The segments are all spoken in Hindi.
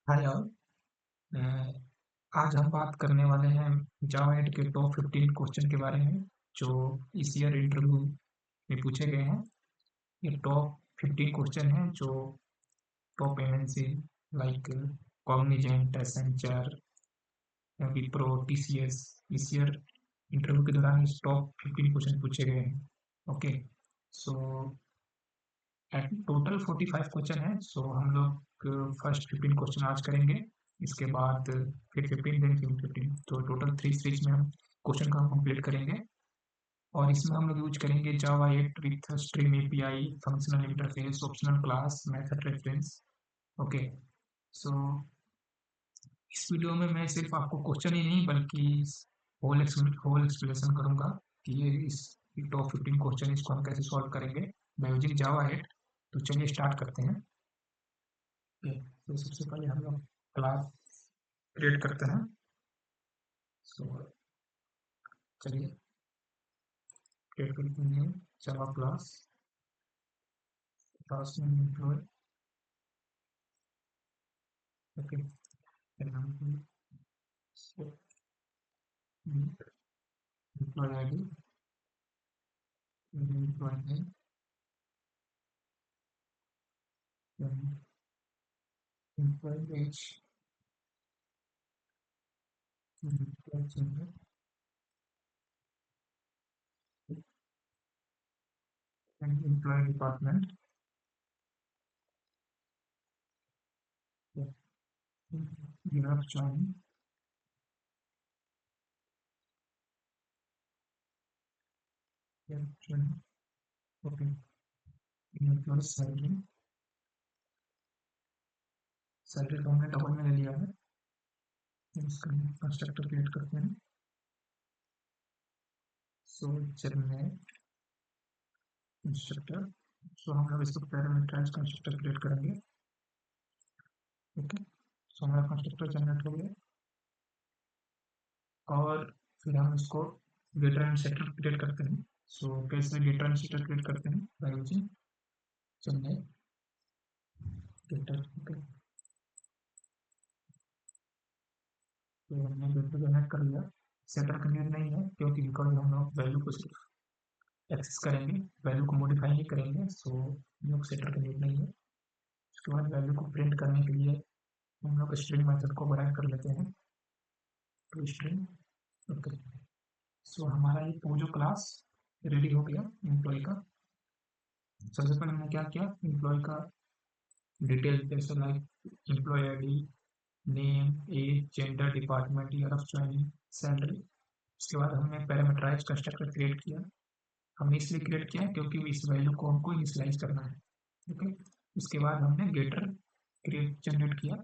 Hi all. आज हम बात करने वाले हैं जावा 8 के टॉप 15 क्वेश्चन के बारे में जो इस ईयर इंटरव्यू में पूछे गए हैं। ये टॉप 15 क्वेश्चन हैं जो top MNC like Cognizant, Accenture, Wipro, TCS इस ईयर इंटरव्यू के दौरान इस टॉप 15 क्वेश्चन पूछे गए हैं। ओके, सो टोटल 45 क्वेश्चन है। सो हम लोग फर्स्ट 15 क्वेश्चन आज करेंगे, इसके बाद फिर 15 देन फिर 15, तो टोटल 3 सीरीज में हम क्वेश्चन को हम कंप्लीट करेंगे। और इसमें हम लोग यूज करेंगे Java 8 with stream API, functional interface, optional class, method reference. Okay, so इस वीडियो में मैं सिर्फ आपको क्वेश्चन ही नहीं बल्कि होल एक्सप्लेनेशन करूंगा कि ये इस टॉप 15 क्वेश्चन इसको हम कैसे सॉल्व करेंगे बाय यूजिंग जावा 8। तो चलिए स्टार्ट करते हैं। तो सबसे पहले हम लोग क्लास क्रिएट करते हैं। सो चलिए क्रिएट करते हैं जावा क्लास। क्लास में employee, okay, employee ID, employee name, employee age, employee gender, and employee department, year of joining, year of joining, okay, employee salary, salary को हमने डबल में ले लिया है। इसका कंस्ट्रक्टर क्रिएट करते हैं। सो जनरेट कंस्ट्रक्टर, सो हम लोग इसको पैरामीटराइज कंस्ट्रक्टर क्रिएट करेंगे। ओके, सो हमारा कंस्ट्रक्टर जनरेट हो गया और फिर हम इसको गेटर एंड सेटर क्रिएट करते हैं। सो कैसे गेटर एंड सेटर क्रिएट करते हैं by using generate getter. Okay, तो हमने गेटर जनरेट कर लिया। सेटर का नीड नहीं है क्योंकि बिकॉज हम लोग वैल्यू को सिर्फ एक्सेस करेंगे, वैल्यू को मॉडिफाई नहीं करेंगे। सो हम लोग सेटर का नीड नहीं है। उसके बाद वैल्यू को प्रिंट करने के लिए हम लोग स्ट्रिंग मेथड को ओवरराइड कर लेते हैं टू स्ट्रिंग। ओके, सो हमारा ये पूजो क्लास रेडी हो गया एम्प्लॉय का। सबसे पहले हमने क्या किया, एम्प्लॉय का डिटेल जैसे like employee ID, name, age, gender, department, year of joining, salary. उसके बाद हमने पैरामीटराइज कंस्ट्रक्टर क्रिएट किया। हमने इसलिए क्रिएट किया क्योंकि इस वैल्यू को हमको इनिशियलाइज करना है। ओके, उसके बाद हमने गेटर क्रिएट जनरेट किया।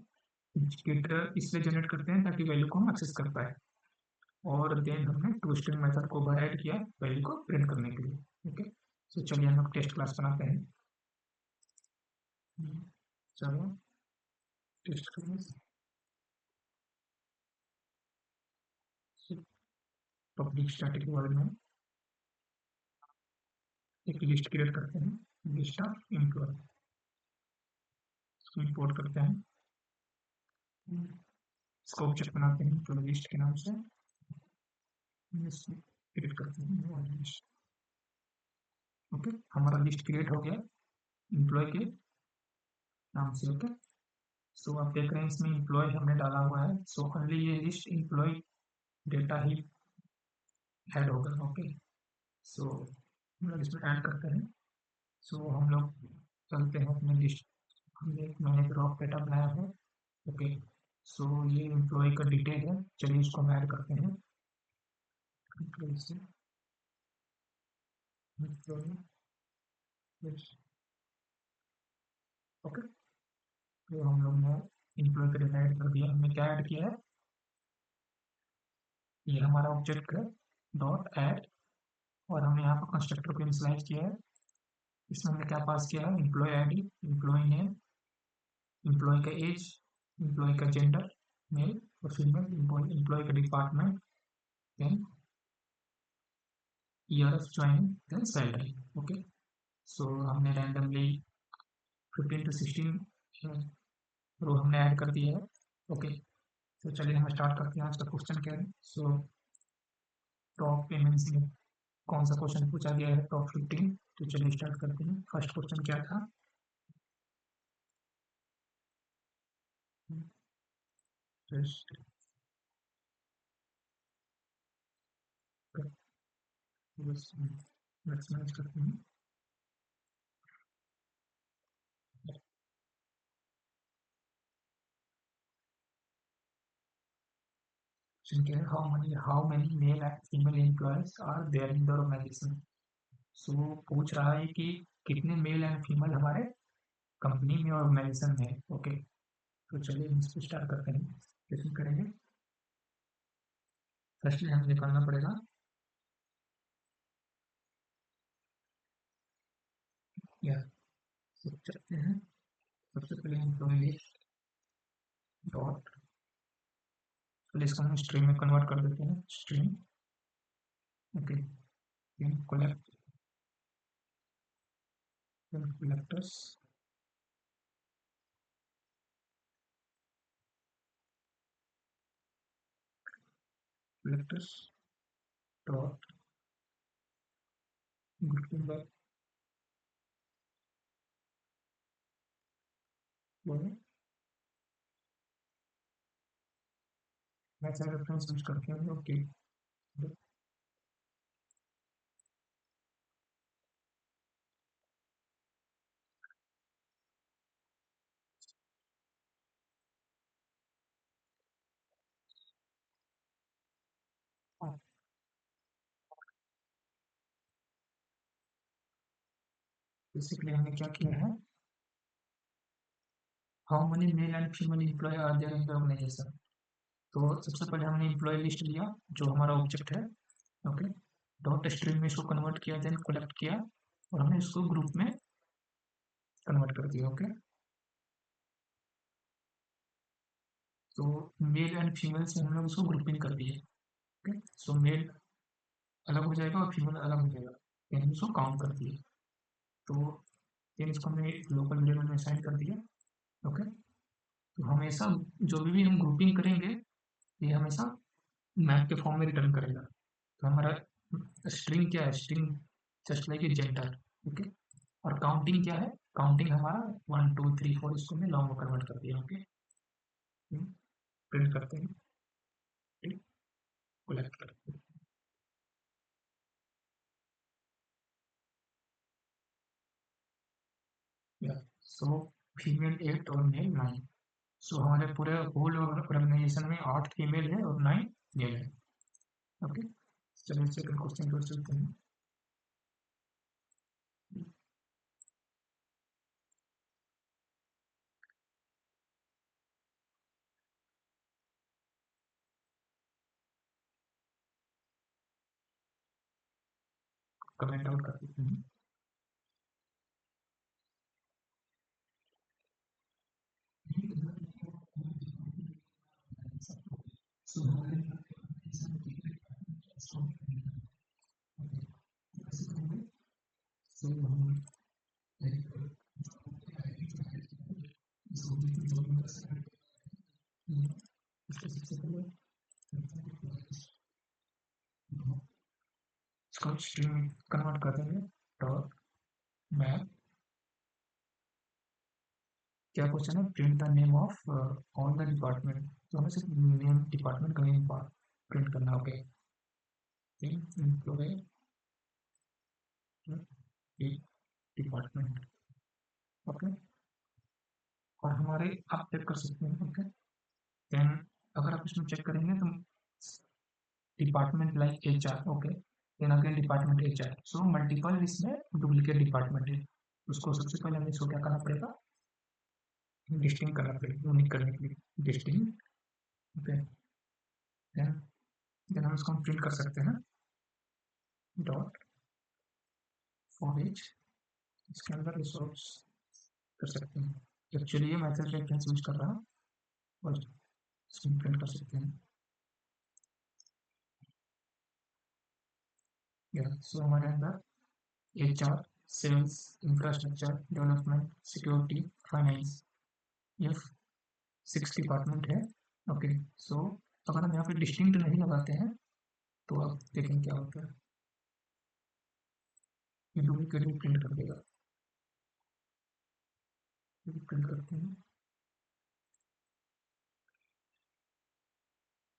गेटर इसलिए जनरेट करते हैं ताकि वैल्यू को हम एक्सेस कर पाए। और देन हमने टू स्ट्रिंग मेथड को ओवरराइड किया वैल्यू को प्रिंट करने के लिए। ओके, तो चलिए हम लोग टेस्ट क्लास बनाते हैं। चलो test class public static void में एक लिस्ट क्रिएट करते हैं, लिस्ट ऑफ एम्प्लॉय। इसको इंपोर्ट करते हैं, इसको ऑब्जेक्ट बनाते हैं तो लिस्ट के नाम से इसको क्रिएट करते हैं लिस्ट। ओके, हमारा लिस्ट क्रिएट हो गया एम्प्लॉय के नाम से। ओके, सो आप देख रहे हैं इसमें एम्प्लॉय हमने डाला हुआ है। सो ओनली ये लिस्ट एम्प्लॉय डेटा ही ऐड होगा। ओके, सो हम लोग इसमें ऐड करते हैं। सो हम लोग चलते हैं अपने लिस्ट, मैंने एक रॉक डेटा बनाया है। ओके, सो ये एम्प्लॉय का डिटेल है, चलिए इसको हम ऐड करते हैं। ओके, तो हम लोग ने एम्प्लॉय का डेटा ऐड कर दिया। हमने क्या ऐड किया है, ये हमारा ऑब्जेक्ट है डॉट ऐड, और हमने यहाँ पर कंस्ट्रक्टर को इनिशियलाइज किया है। इसमें हमने क्या पास किया है, employee ID, employee name, employee का एज, एम्प्लॉय का जेंडर मेल और फीमेल, एम्प्लॉय का department, then year of joining, then salary. Okay, so हमने रैंडमली 15 to 16 रो हमने ऐड कर दिया है। ओके, तो चलिए हम स्टार्ट करते हैं। आज का क्वेश्चन क्या है? सो टॉप एमएनसी में कौन सा क्वेश्चन पूछा गया है? टॉप 15। तो चलिए स्टार्ट करते हैं। फर्स्ट क्वेश्चन क्या था? जस्ट लेट्स मैच करते हैं। क्वेश्चन क्या है? How many male and female employees are there in the organisation? So पूछ रहा है कि कितने मेल एंड फीमेल हमारे कंपनी में ऑर्गेनाइजेशन में है। ओके, तो चलिए हम इसको स्टार्ट करते हैं। कैसे करेंगे? फर्स्टली हमें निकालना पड़ेगा या सब चलते हैं। सबसे पहले एम्प्लॉय लिस्ट डॉट, पहले इसको हम स्ट्रीम में कन्वर्ट कर देते हैं। Stream, okay, collect collectors collectors dot grouping by मैं सारे रेफरेंस यूज करके हैं। ओके, बेसिकली हमने क्या किया है? How many male and female employee are there in the organization. तो सबसे पहले हमने एम्प्लॉय लिस्ट लिया जो हमारा ऑब्जेक्ट है। ओके, डॉट स्ट्रिंग में इसको कन्वर्ट किया, देन कलेक्ट किया और हमने इसको ग्रुप में कन्वर्ट कर दिया। ओके, तो मेल एंड फीमेल से हम लोग इसको ग्रुपिंग कर दिए। ओके, सो मेल अलग हो जाएगा और फीमेल अलग हो जाएगा, यानी इसको काउंट कर दिए। तो फिर इसको हमने लोकल वेरिएबल में असाइन कर दिया। ओके, तो हमेशा जो भी हम ग्रुपिंग करेंगे ये हमेशा मैप के फॉर्म में रिटर्न करेगा। तो हमारा स्ट्रिंग क्या है? String just like a gender. Okay, और काउंटिंग क्या है? काउंटिंग हमारा 1 2 3 4 इसको हमने लॉन्ग में कन्वर्ट कर दिया। ओके, प्रिंट करते हैं, कलेक्ट करते हैं। या सो फीमेल 8 और मेल 9। सो हमारे पूरे होल ऑर्गेनाइजेशन में 8 फीमेल है और 9 मेल है। ओके, चलिए सेकंड क्वेश्चन पर चलते हैं। कमेंट आउट कर देते हैं। सो हमारे सो हम इसको सबसे पहले इसको स्ट्रिंग में कन्वर्ट कर देंगे। डॉट मैप, क्या क्वेश्चन है? Print the name of all the department. तो हमें सिर्फ नेम, डिपार्टमेंट का नेम प्रिंट करना। Okay, employee department. ओके, और हमारे आप चेक कर सकते हैं। ओके, देन अगर आप इसमें चेक करेंगे तो department like HR। Okay, then again department HR। So multiple इसमें डुप्लीकेट डिपार्टमेंट है। उसको सबसे पहले हमें इसको क्या करना पड़ेगा? डिस्टिंग करना पड़ेगा, यूनिक करने के लिए डिस्टिंग। ओके, देन हम इसको प्रिंट कर सकते हैं। डॉट फॉर ईच, इसके अंदर रिसोर्स कर सकते हैं। एक्चुअली ये मैथड रेफरेंस यूज कर रहा है और इसमें प्रिंट कर सकते हैं। या सो हमारे अंदर HR, sales, infrastructure, development, security, finance, ये 6 डिपार्टमेंट है। ओके। सो अगर हम यहाँ पे डिस्टिंक्ट नहीं लगाते हैं तो आप देखें क्या होता है, ये डुप्लीकेट भी प्रिंट कर देगा। प्रिंट करते हैं,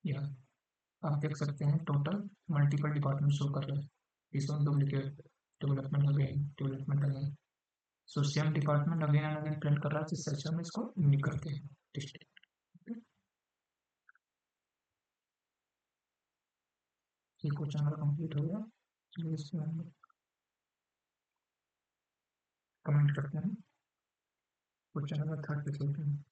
या आप देख सकते हैं टोटल मल्टीपल डिपार्टमेंट शो कर रहे हैं। इस one duplicate, development again, development again. So same department again and again print कर रहा है, जिससे अच्छा हम इसको यूनिक करते हैं डिस्टिंक्ट। ये क्वेश्चन हमारा कंप्लीट हो गया। चलिए इसमें हम कमेंट करते हैं, क्वेश्चन नंबर 3 पे चलते हैं।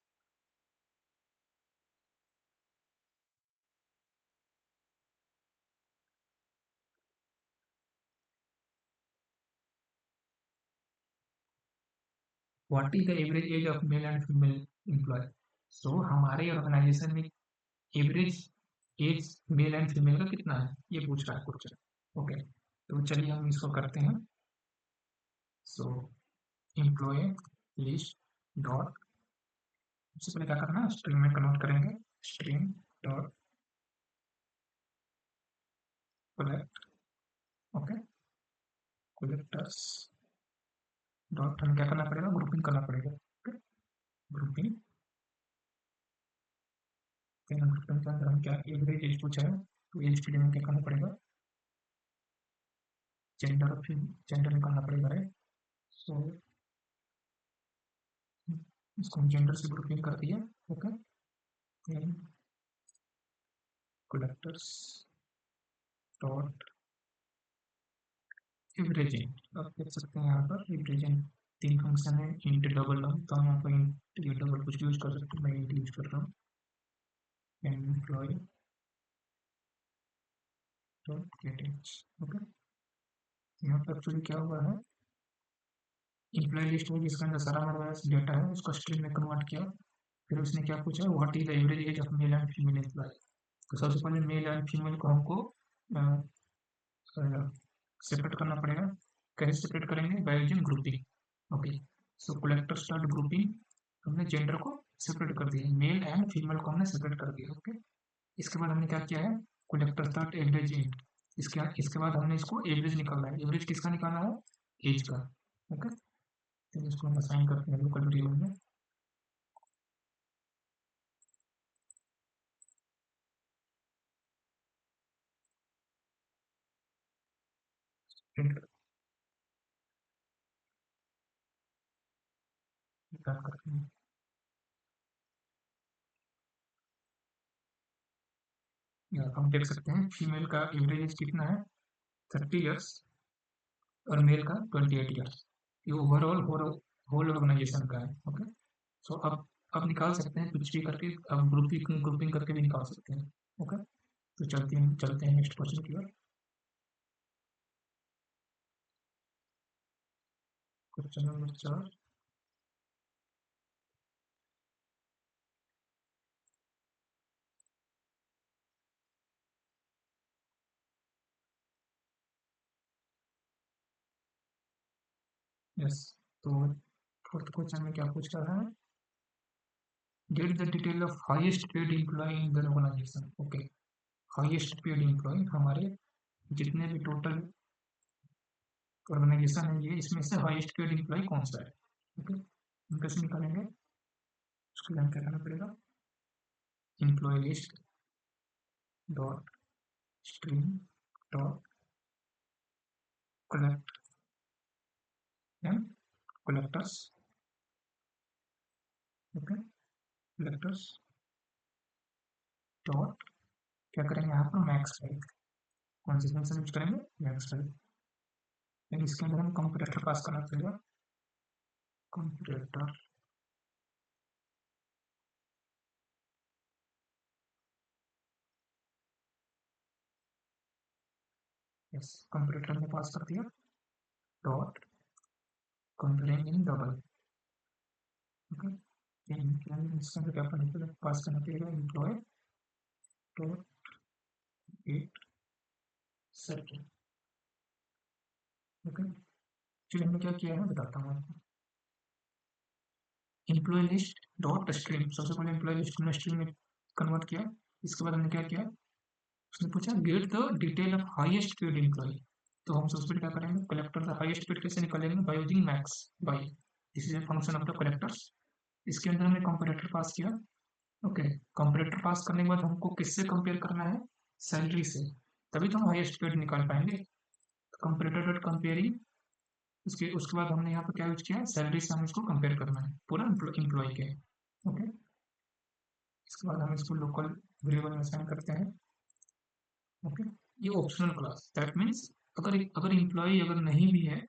What is the average age of male and female employee? So हमारे ऑर्गेनाइजेशन में average age male and female का कितना है, ये पूछ रहा है क्वेश्चन। ओके, तो चलिए हम इसको करते हैं। सो एम्प्लॉय लिस्ट डॉट, सबसे पहले क्या करना है, स्ट्रिंग में कन्वर्ट करेंगे। String dot collect, okay, collectors dot, हमें क्या करना पड़ेगा, ग्रुपिंग करना पड़ेगा। ओके, ग्रुपिंग, फिर ग्रुपिंग के अंदर हम क्या एवरेज एज पूछा है, तो एज के लिए हमें क्या करना पड़ेगा, जेंडर, फिर जेंडर निकालना पड़ेगा, राइट। सो इसको हम जेंडर से ग्रुपिंग कर दिया। ओके, फिर कलेक्टर्स डॉट एवरेजिंग, आप देख सकते हैं यहाँ पर एवरेजिंग 3 फंक्शन है, इंट डबल लॉन्ग, तो हम यहाँ पर इंट ये डबल कुछ यूज कर सकते हैं, मैं इंट यूज कर रहा हूँ। Employee dot get age, okay. यहाँ पर एक्चुअली क्या हुआ है, एम्प्लॉय लिस्ट में जिसके अंदर सारा हमारे डेटा है उसको स्ट्रिंग में कन्वर्ट किया। फिर उसने क्या पूछा, what is the average age of male and female employ. तो सबसे पहले मेल एंड फीमेल को हमको सेपरेट करना पड़ेगा। कैसे सेपरेट करेंगे, by using grouping. Okay, so collector start grouping, हमने जेंडर को सेपरेट कर दिया, मेल एंड फीमेल को हमने सेपरेट कर दिया। ओके, इसके बाद हमने क्या किया है, कलेक्टर स्टार्ट एवरेज इन, इसके बाद हमने इसको एवरेज निकालना है। एवरेज किसका निकालना है, एज का। ओके, तो इसको हम असाइन करते हैं लोकल वेरिएबल में। प्रिंट करते हैं, हम देख सकते हैं फीमेल का एवरेज एज कितना है, 30 ईयर्स, और मेल का 28 ईयर्स। ये ओवरऑल होल ऑर्गेनाइजेशन का है। ओके, सो अब निकाल सकते हैं कुछ भी करके, अब ग्रुपिंग ग्रुपिंग करके भी निकाल सकते हैं। ओके, तो चलते हैं नेक्स्ट क्वेश्चन की ओर। Question number 4। यस, तो फोर्थ क्वेश्चन में क्या पूछ रहा है, get the detail of highest paid employee in the organisation. Okay, highest paid employee हमारे जितने भी टोटल ऑर्गेनाइजेशन है ये, इसमें से हाईएस्ट पेड एम्प्लॉय कौन सा है। ओके, हम कैसे निकालेंगे, उसके लिए हम क्या करना पड़ेगा, employee list dot string dot collect and collectors. Okay, collectors dot, क्या करेंगे यहाँ पर, मैक्स फाइव। कौन सी फंक्शन यूज करेंगे, मैक्स फाइव। लेकिन इसके अंदर हम कंप्यूटर पास करना पड़ेगा, कंप्यूटर। यस, कंप्यूटर में पास कर दिया, dot comparing in double. Okay, इसके अंदर क्या पास करना पड़ेगा, employ dot get set. Okay, फिर हमने क्या किया है बताता हूँ आपको। एम्प्लॉय लिस्ट डॉट स्ट्रिंग, सबसे पहले एम्प्लॉय लिस्ट में स्ट्रिंग में कन्वर्ट किया। इसके बाद हमने क्या किया, उसने पूछा get the detail of highest paid employee, तो हम सबसे पहले क्या करेंगे, कलेक्टर द हाईएस्ट पेड कैसे निकालेंगे, by using max by, this is a function of the collectors. इसके अंदर हमने कंपैरेटर पास किया। ओके, कंपैरेटर पास करने के बाद हमको किससे कंपेयर करना है, सैलरी से, तभी तो हम हाईएस्ट पेड निकाल पाएंगे। कंपैरेटर डॉट कंपेयरिंग, उसके बाद हमने यहाँ पर क्या यूज किया, सैलरी से हम इसको कंपेयर करना है पूरा एम्प्लॉय के। ओके, इसके बाद हम इसको लोकल वेरिएबल में असाइन करते हैं। ओके, ये ऑप्शनल क्लास, दैट मीन्स अगर अगर एम्प्लॉय अगर नहीं भी है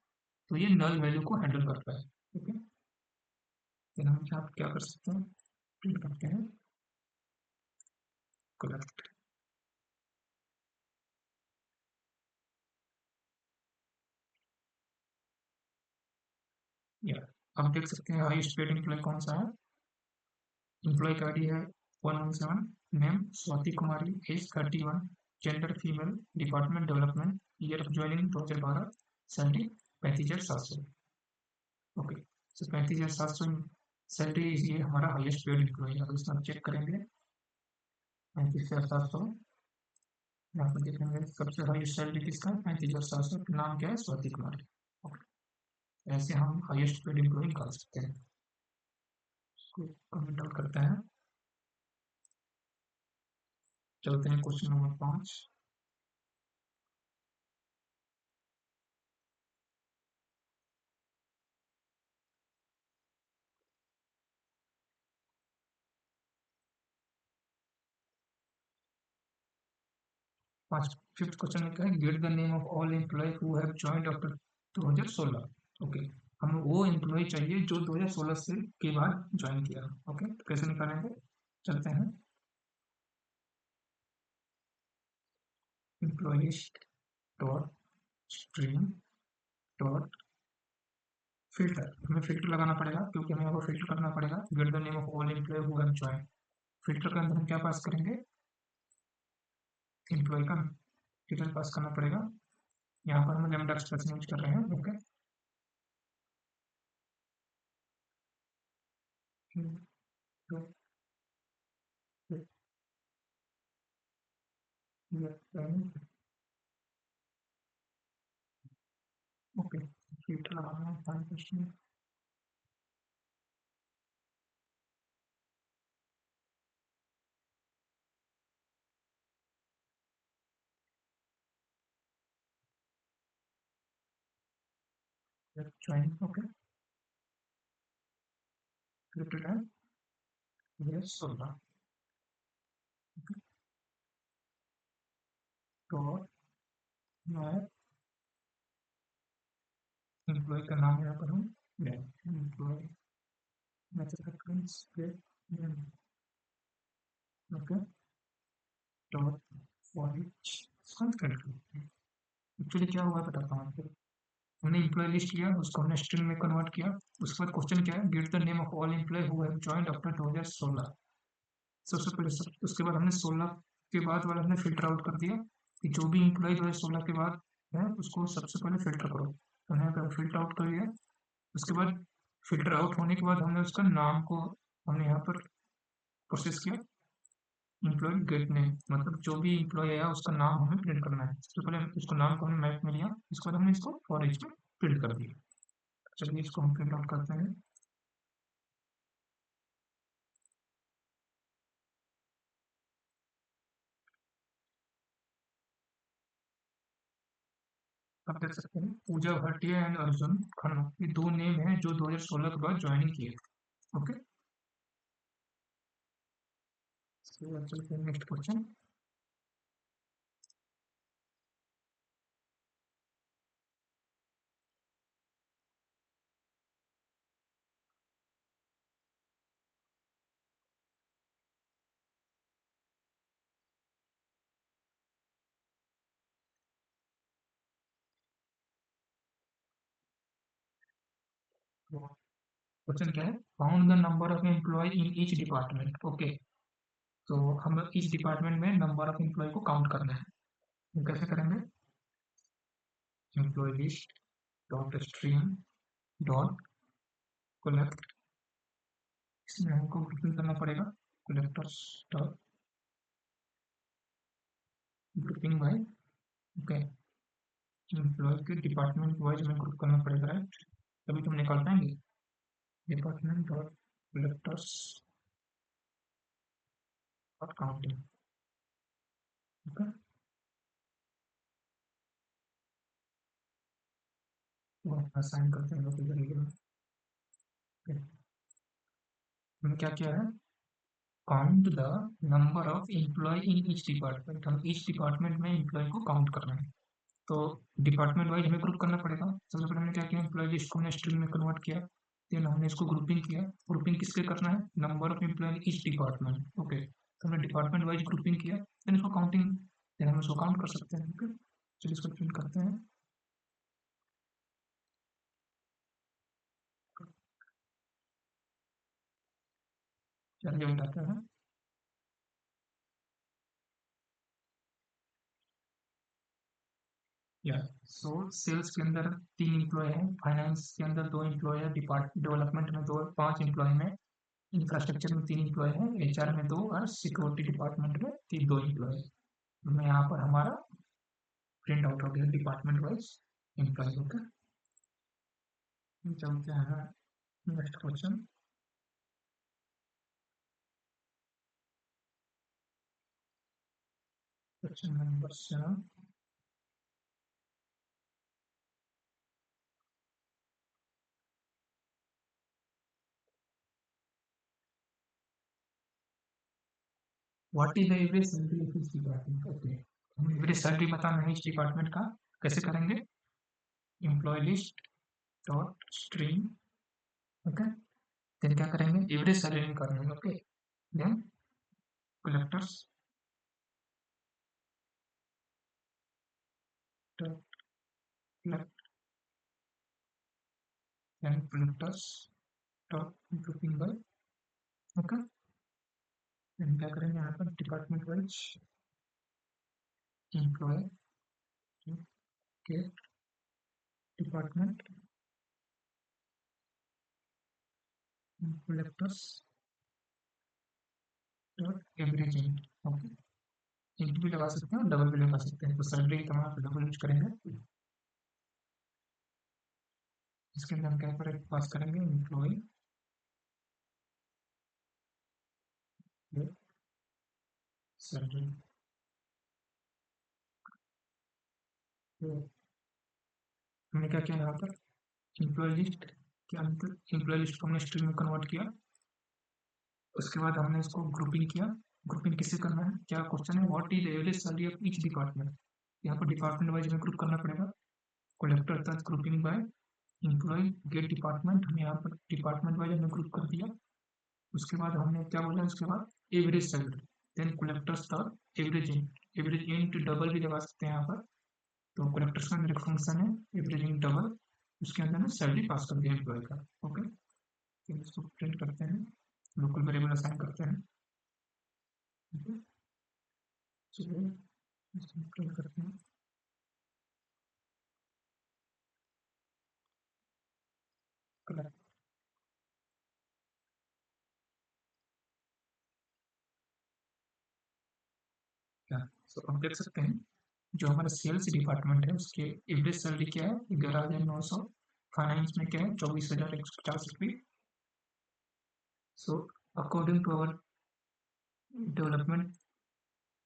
तो ये नल वैल्यू को हैंडल करता है। ओके, फिर हम यहाँ क्या कर सकते हैं, प्रिंट करते हैं कलेक्ट, या आप देख सकते हैं हाईएस्ट पेड एम्प्लॉय कौन सा है, एम्प्लॉय का आईडी है 117, name Swati Kumari, age 31, gender female, department development, year of joining 2012, salary 35,700। Okay, so 35,700 salary, ये हमारा हाईएस्ट पेड एम्प्लॉय है। अगर इसमें हम चेक करेंगे 35,700, यहाँ पर देखेंगे सबसे हाईएस्ट सैलरी किसका है, 35,700, नाम क्या है, स्वाति कुमारी। ओके, ऐसे हम हाईएस्ट पेड एम्प्लॉय निकाल सकते हैं। इसको कमेंट आउट करते हैं, चलते हैं क्वेश्चन नंबर 5। 5th क्वेश्चन में क्या है, get the name of all employ who have joined after 2016। Okay, हमें वो एम्प्लॉय चाहिए जो 2016 से के बाद ज्वाइन किया। ओके, तो कैसे निकालेंगे, चलते हैं employ dot stream dot filter, हमें फिल्टर लगाना पड़ेगा क्योंकि हमें यहाँ पर फिल्टर करना पड़ेगा, get the name of all employ who have joined. Filter के अंदर हम क्या पास करेंगे, एम्प्लॉय का डिटेल पास करना पड़ेगा। यहाँ पर हम लैम्डा एक्सप्रेशन यूज कर रहे हैं। ओके, ओके, फिल्टर लगाना है, file question join. Okay, filter है ये 16। तो मैं एम्प्लॉय का नाम यहाँ पर हूँ, employee message reference okay, dot for each actually क्या हुआ बताता हूँ आपको। हमने एम्प्लॉय लिस्ट लिया, उसको हमने स्ट्रिंग में कन्वर्ट किया। उसके बाद क्वेश्चन क्या है, get the name of all employ who have joined after 2016। सबसे पहले उसके बाद हमने 16 के बाद वाला हमने फिल्टर आउट कर दिया कि जो भी एम्प्लॉय 2016 के बाद है उसको सबसे पहले फिल्टर करो, तो हमने यहाँ पर फिल्टर आउट कर दिया। उसके बाद फिल्टर आउट होने के बाद हमने उसका नाम को हमने यहाँ पर प्रोसेस किया, एम्प्लॉय गेट नेम, मतलब जो भी एम्प्लॉय आया उसका नाम हमें प्रिंट करना है। सबसे पहले उसको नाम को हमने मैप में लिया, इसके बाद हमने इसको फॉर ईच में प्रिंट कर दिया। चलिए इसको हम प्रिंट आउट करते हैं। आप देख सकते हैं पूजा भाटिया एंड अर्जुन खन्ना, ये दो नेम हैं जो 2016 के बाद ज्वाइनिंग किए। ओके, चलते हैं नेक्स्ट क्वेश्चन। क्वेश्चन क्या है, found the number of employee in each department. Okay, तो हम इस डिपार्टमेंट में नंबर ऑफ एम्प्लॉय को काउंट करना है, तो कैसे करेंगे, employee list dot stream dot collect, इसमें हमको ग्रुपिंग करना पड़ेगा, collectors dot grouping by, okay, employee के डिपार्टमेंट वाइज हमें ग्रुप करना पड़ेगा, राइट? तभी तुम निकाल पाएंगे department dot collectors dot counting, okay. वो असाइन करते हैं लोग तरीके में। हमने क्या किया है, count the number of employee in each department, हम ईच डिपार्टमेंट में एम्प्लॉय को काउंट कर रहे हैं। तो डिपार्टमेंट वाइज हमें ग्रुप करना पड़ेगा। सबसे पहले हमने क्या किया, एम्प्लॉय लिस्ट को हमने स्ट्रिंग में कन्वर्ट किया, देन हमने इसको ग्रुपिंग किया। ग्रुपिंग किसके करना है, number of employee in each department, okay. तो हमने डिपार्टमेंट वाइज ग्रुपिंग किया, देन इसको काउंटिंग, देन हम इसको काउंट कर सकते हैं, ओके। चलिए इसको प्रिंट करते हैं। चलिए बताते हैं। या सो सेल्स के अंदर 3 एम्प्लॉय हैं, फाइनेंस के अंदर 2 एम्प्लॉय है, डिपार्ट डेवलपमेंट में 5 एम्प्लॉय में, इंफ्रास्ट्रक्चर में 3 एम्प्लॉय है, एचआर में 2 और सिक्योरिटी डिपार्टमेंट में 2 एम्प्लॉय है। तो यहाँ पर हमारा प्रिंट आउट हो गया डिपार्टमेंट वाइज एम्प्लॉय, ओके। चलते हैं next question. Question number 7, what is the average salary of इस डिपार्टमेंट, ओके। हम एवरेज सैलरी बताना है इस डिपार्टमेंट का, कैसे करेंगे, employee list dot string, okay. Then क्या करेंगे, एवरेज सैलरी निकालेंगे, okay. Then collectors dot collect, then collectors dot grouping by, okay. Then क्या करेंगे यहाँ पर, डिपार्टमेंट वाइज एम्प्लॉय के department collectors dot averaging, okay. Into भी लगा सकते हैं और डबल भी लगा सकते हैं, तो सैलरी का हम डबल यूज करेंगे। इसके अंदर हम क्या पर पास करेंगे, एम्प्लॉय सैलरी, तो हमने क्या किया यहाँ पर, एम्प्लॉय लिस्ट के अंदर एम्प्लॉय लिस्ट को हमने स्ट्रिंग में कन्वर्ट किया। उसके बाद हमने इसको ग्रुपिंग किया। ग्रुपिंग किससे करना है, क्या क्वेश्चन है, what is average salary of each department, यहाँ पर डिपार्टमेंट वाइज हमें ग्रुप करना पड़ेगा। कलेक्टर तक grouping by employee get department, हमने यहाँ पर डिपार्टमेंट वाइज हमने ग्रुप कर दिया। उसके बाद हमने क्या बोला, उसके बाद एवरेज सैलरी, देन कलेक्टर्स तक एवरेजिंग, एवरेज इन डबल भी लगा सकते हैं यहाँ पर। तो कलेक्टर्स का अंदर एक फंक्शन है एवरेजिंग डबल, उसके अंदर ना सैलरी पास कर दिया एम्प्लॉय का, ओके। तो इसको प्रिंट करते हैं, लोकल वेरिएबल असाइन करते हैं, ओके। चलिए इसको प्रिंट करते हैं, कलेक्ट, क्या, सो हम देख सकते हैं जो हमारा सेल्स डिपार्टमेंट है उसके एवरेज सैलरी क्या है, 11,900। फाइनेंस में क्या है, 24,150 रुपये। So according to our development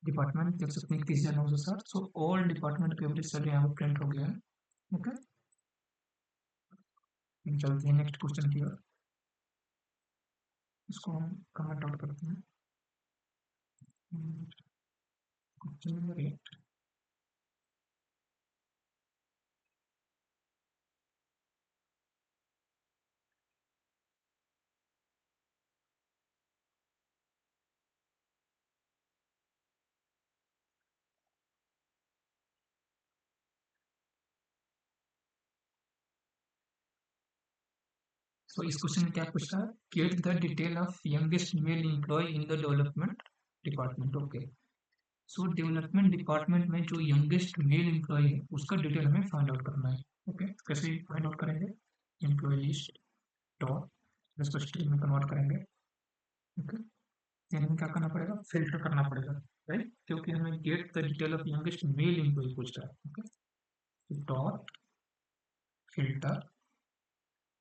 department देख सकते हैं 31,960। सो ऑल डिपार्टमेंट के एवरेज सैलरी यहाँ पर प्रिंट हो गया है, ओके। चलते हैं नेक्स्ट क्वेश्चन की ओर, इसको हम कमेंट आउट करते हैं। क्वेश्चन नंबर 8, सो इस क्वेश्चन में क्या पूछ रहा है, get the detail of youngest male employee in the development department, okay. So development department में जो यंगेस्ट मेल एम्प्लॉय है उसका डिटेल हमें फाइंड आउट करना है, ओके। कैसे फाइंड आउट करेंगे, एम्प्लॉय लिस्ट डॉट इसको स्ट्रिंग में कन्वर्ट करेंगे, ओके। देन हमें क्या करना पड़ेगा, फिल्टर करना पड़ेगा। राइट, क्योंकि हमें get the detail of youngest male employee पूछ रहा है। ओके, तो डॉट फिल्टर,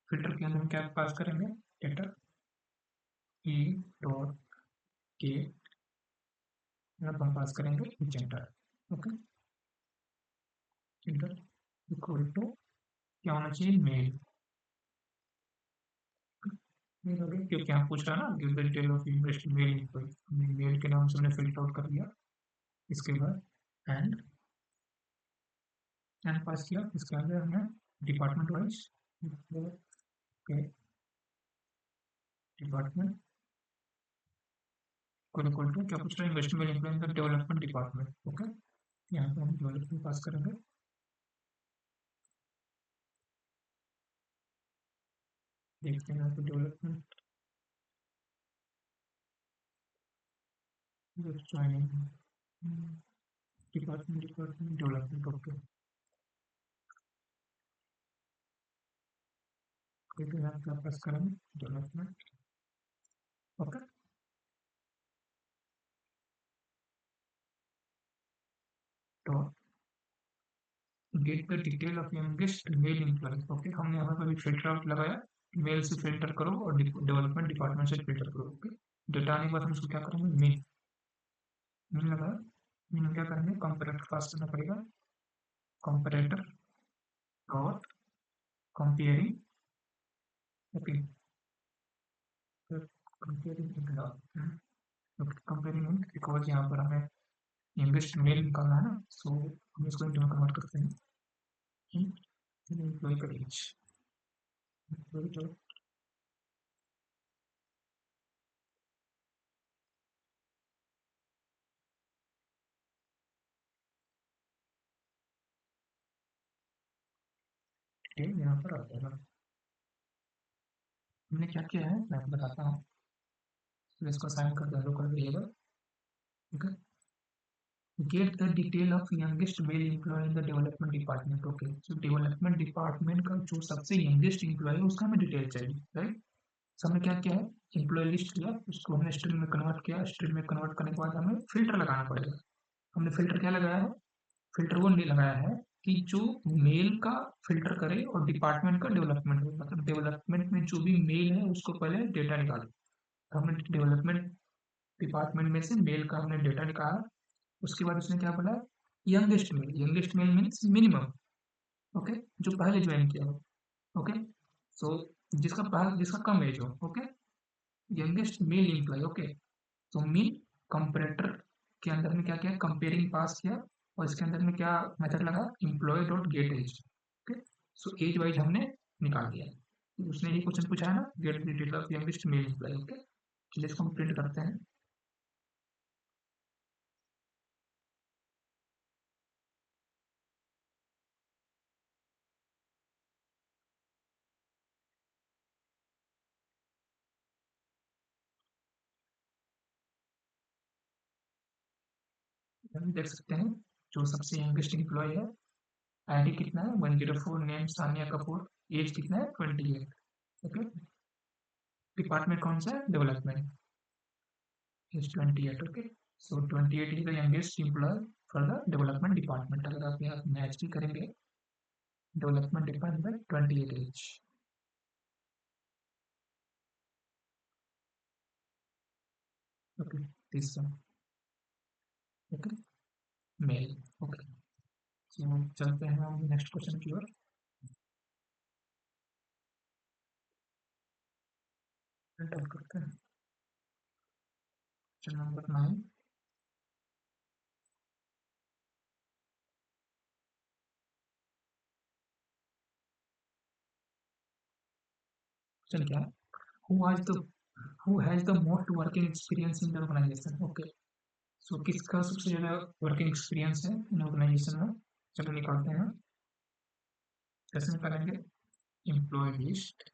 फिल्टर के अंदर हम क्या पास करेंगे, डेटा ई डॉट के, अब हम पास करेंगे gender. Okay, gender equal to क्या होना चाहिए, मेल। मेल हो गया, क्योंकि यहाँ पूछ रहा है ना give the detail of invest male employee, हमने मेल के नाम से हमने फिल्टर आउट कर दिया। इसके बाद एंड, एंड पास किया, इसके अंदर हमने डिपार्टमेंट वाइज के डिपार्टमेंट को इक्वल टू क्या पूछ रहा है, investment employee in the development department. Okay, यहाँ पे हम डेवलपमेंट पास करेंगे, देखते हैं यहाँ पे development joining department, department development. Okay, तो यहाँ पे पास करेंगे डेवलपमेंट। ओके, तो get the detail of youngest male employee. Okay, हमने यहाँ पर भी फिल्टर आउट लगाया, मेल से फिल्टर करो और डेवलपमेंट डिपार्टमेंट से फिल्टर करो। ओके, डेटा आने के बाद हम इसको क्या करेंगे, मेन, मेन लगाया, मेन क्या करेंगे, कंपैरेटर पास करना पड़ेगा, comparator dot comparing. Okay, comparing, okay, comparing because यहाँ पर हमें यंगेस्ट मेल निकालना है ना, सो हम इसको इंटू में कन्वर्ट करते हैं, एम्प्लॉय का एज, एम्प्लॉय डॉट, डिटेल यहाँ पर आ जाएगा। हमने क्या किया है मैं आपको बताता हूँ, तो इसको साइन कर दो कर variable. Okay, get the detail of youngest male employee in the development department. Okay, so development department का जो सबसे यंगेस्ट एम्प्लॉय है उसका हमें डिटेल चाहिए, राइट। सो हमने क्या किया है, एम्प्लॉय लिस्ट किया, उसको हमने स्ट्रिंग में कन्वर्ट किया, स्ट्रिंग में कन्वर्ट करने के बाद हमें फिल्टर लगाना पड़ेगा। हमने फिल्टर क्या लगाया है, फिल्टर वो नहीं लगाया है कि जो मेल का फिल्टर करे और डिपार्टमेंट का डेवलपमेंट हो, मतलब डेवलपमेंट में जो भी मेल है उसको पहले डेटा निकालो। तो हमने डेवलपमेंट डिपार्टमेंट में से मेल का हमने डेटा निकाला, उसके बाद उसने क्या बोला, youngest male, youngest male means minimum. Okay, जो पहले ज्वाइन किया हो। ओके, सो जिसका कम एज हो। Okay, youngest male employee. Okay, तो मीन कंपेरेटर के अंदर में क्या किया, कंपेयरिंग पास किया, और इसके अंदर में क्या मेथड लगा, employee dot get age. Okay, so age wise हमने निकाल दिया। तो उसने ये क्वेश्चन पूछा है ना, get detail of youngest male employee. Okay, चलिए इसको हम प्रिंट करते हैं। हम देख सकते हैं जो सबसे यंगेस्ट एम्प्लॉय है, आईडी कितना है 104, नेम सानिया कपूर, एज कितना है 28। ओके, डिपार्टमेंट कौन सा है, development, age 28। Okay, so 28 is the youngest employee for the development department. अगर आप यहाँ मैच भी करेंगे, डेवलपमेंट डिपार्टमेंट 28 एज। ओके, तीसरा, ओके, मेल। ओके, सो चलते हैं हम नेक्स्ट क्वेश्चन की ओर, टाइप करते हैं क्वेश्चन नंबर 9। क्वेश्चन क्या है, who has the most working experience in the organisation. Okay, so किसका सबसे ज़्यादा वर्किंग एक्सपीरियंस है इन ऑर्गेनाइजेशन में, चलो निकालते हैं। कैसे निकालेंगे, employee list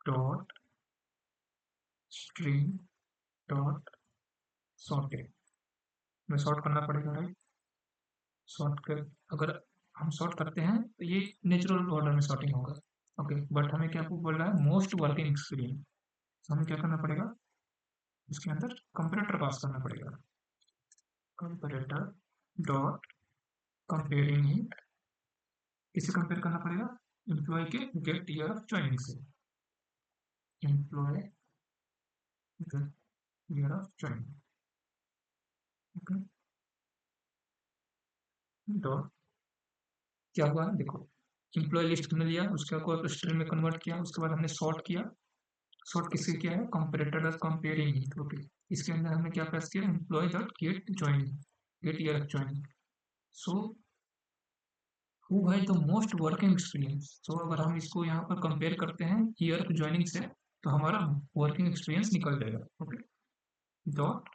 dot string dot sorted, में सॉर्ट करना पड़ेगा, राइट। सॉर्ट कर, अगर हम सॉर्ट करते हैं तो ये नेचुरल ऑर्डर में सॉर्टिंग होगा। ओके, बट हमें क्या बोल रहा है, मोस्ट वर्किंग एक्सपीरियंस, हमें क्या करना पड़ेगा, इसके अंदर कंपैरेटर पास करना पड़ेगा। कंपेरेटर डॉट कंपेयरिंग ही किसे कंपेयर करना पड़ेगा, एम्प्लॉय के गेट ईयर ऑफ ज्वाइनिंग से, employee get year of joining, okay. Dot क्या हुआ देखो, एम्प्लॉय लिस्ट हमने लिया, उसके बाद स्ट्रिंग में कन्वर्ट किया, उसके बाद हमने सॉर्ट किया, सॉर्ट किससे किया है, कंपेरेटर डॉट कंपेयरिंग ही, ओके। इसके अंदर हमने क्या पास किया, employee dot get joining, get year of joining. So who has the most working experience, तो अगर हम इसको यहाँ पर कंपेयर करते हैं ईयर ऑफ ज्वाइनिंग से, तो हमारा वर्किंग एक्सपीरियंस निकल जाएगा, ओके। डॉट